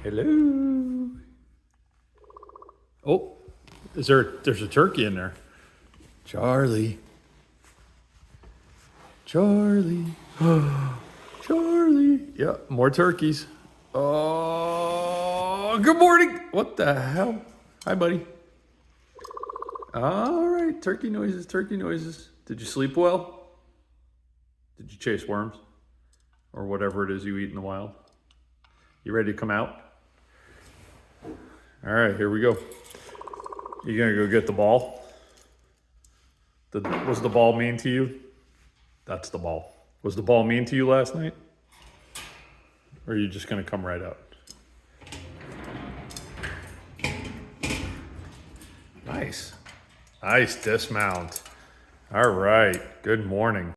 Hello. Oh, there's a turkey in there. Charlie. Charlie. Charlie. Yeah, more turkeys. Oh, good morning. What the hell? Hi, buddy. All right, turkey noises, turkey noises. Did you sleep well? Did you chase worms? Or whatever it is you eat in the wild? You ready to come out? All right, here we go. You gonna go get the ball? Was the ball mean to you? That's the ball. Was the ball mean to you last night? Or are you just gonna come right out? Nice. Nice dismount. All right, good morning.